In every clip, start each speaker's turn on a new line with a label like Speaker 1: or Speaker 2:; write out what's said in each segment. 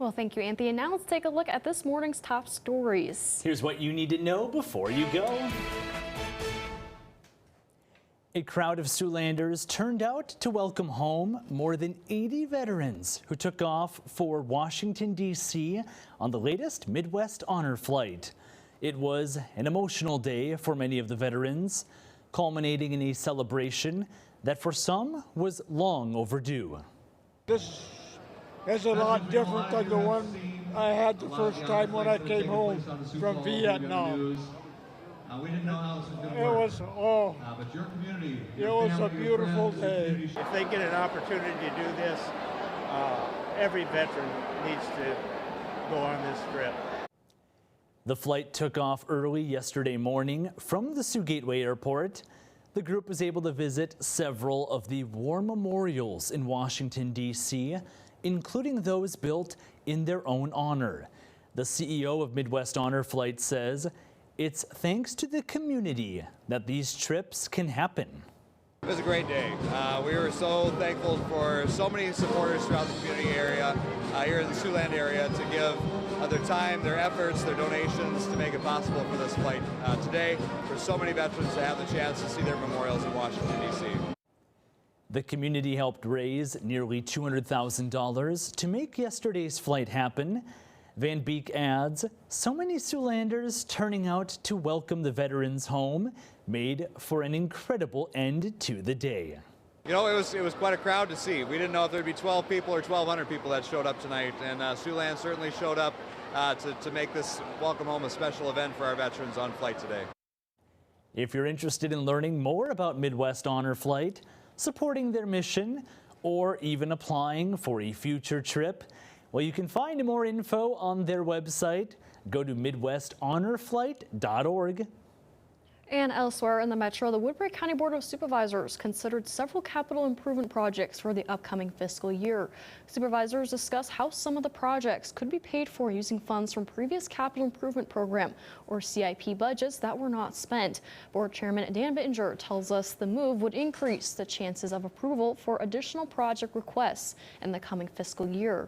Speaker 1: Well, thank you, Anthony. And now let's take a look at this morning's top stories.
Speaker 2: Here's what you need to know before you go. A crowd of Siouxlanders turned out to welcome home more than 80 veterans who took off for Washington, D.C. on the latest Midwest Honor Flight. It was an emotional day for many of the veterans, culminating in a celebration that for some was long overdue.
Speaker 3: This is a lot different than the one I had the first time when I came home from Vietnam.
Speaker 4: We didn't know how this was going to
Speaker 3: It
Speaker 4: work.
Speaker 3: was,
Speaker 4: But your community,
Speaker 3: it was a beautiful day.
Speaker 5: If they get an opportunity to do this, every veteran needs to go on this trip.
Speaker 2: The flight took off early yesterday morning from the Sioux Gateway Airport. The group was able to visit several of the war memorials in Washington, D.C., including those built in their own honor. The CEO of Midwest Honor Flight says it's thanks to the community that these trips can happen.
Speaker 6: It was a great day. We were so thankful for so many supporters throughout the community area, here in the Siouxland area, to give their time, their efforts, their donations to make it possible for this flight today. For so many veterans to have the chance to see their memorials in Washington, D.C.
Speaker 2: The community helped raise nearly $200,000 to make yesterday's flight happen. Van Beek adds, so many Siouxlanders turning out to welcome the veterans home made for an incredible end to the day.
Speaker 6: You know, it was quite a crowd to see. We didn't know if there'd be 12 people or 1,200 people that showed up tonight, and Siouxland certainly showed up to make this welcome home a special event for our veterans on flight today.
Speaker 2: If you're interested in learning more about Midwest Honor Flight, supporting their mission, or even applying for a future trip, well, you can find more info on their website. Go to midwesthonorflight.org.
Speaker 1: And elsewhere in the metro, the Woodbury County Board of Supervisors considered several capital improvement projects for the upcoming fiscal year. Supervisors discussed how some of the projects could be paid for using funds from previous capital improvement program or CIP budgets that were not spent. Board Chairman Dan Bittinger tells us the move would increase the chances of approval for additional project requests in the coming fiscal year.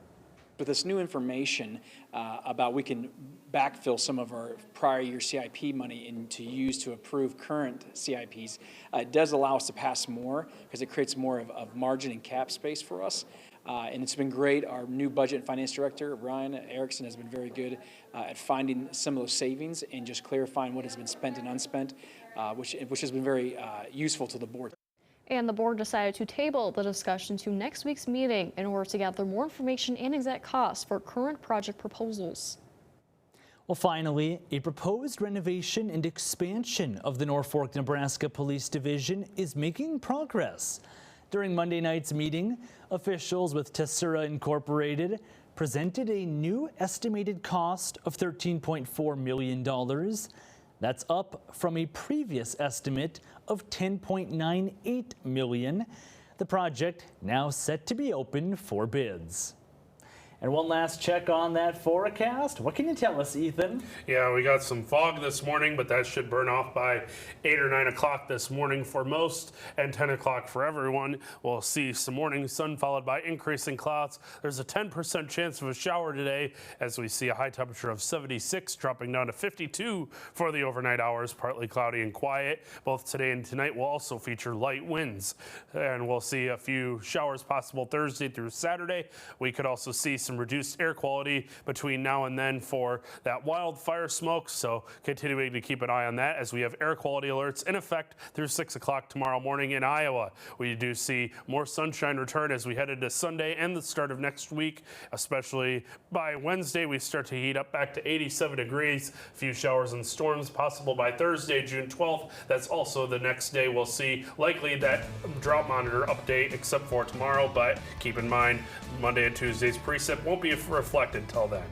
Speaker 7: With this new information about we can backfill some of our prior year CIP money to use to approve current CIPs, it does allow us to pass more because it creates more of margin and cap space for us. And it's been great. Our new budget and finance director, Ryan Erickson, has been very good at finding some of those savings and just clarifying what has been spent and unspent, which has been very useful to the board.
Speaker 1: And the board decided to table the discussion to next week's meeting in order to gather more information and exact costs for current project proposals.
Speaker 2: Well, finally, a proposed renovation and expansion of the Norfolk, Nebraska Police Division is making progress. During Monday night's meeting, officials with Tessera Incorporated presented a new estimated cost of $13.4 million. That's up from a previous estimate of $10.98 million. The project now set to be open for bids. And one last check on that forecast. What can you tell us, Ethan?
Speaker 8: Yeah, we got some fog this morning, but that should burn off by 8 or 9 o'clock this morning for most, and 10 o'clock for everyone. We'll see some morning sun followed by increasing clouds. There's a 10% chance of a shower today, as we see a high temperature of 76 dropping down to 52 for the overnight hours, partly cloudy and quiet. Both today and tonight will also feature light winds, and we'll see a few showers possible Thursday through Saturday. We could also see some reduced air quality between now and then for that wildfire smoke, so continuing to keep an eye on that as we have air quality alerts in effect through 6 o'clock tomorrow morning in Iowa. We do see more sunshine return as we head into Sunday and the start of next week, especially by Wednesday. We start to heat up back to 87 degrees. A few showers and storms possible by Thursday, June 12th. That's also the next day we'll see likely that drought monitor update except for tomorrow, but keep in mind Monday and Tuesday's precip won't be reflected till then.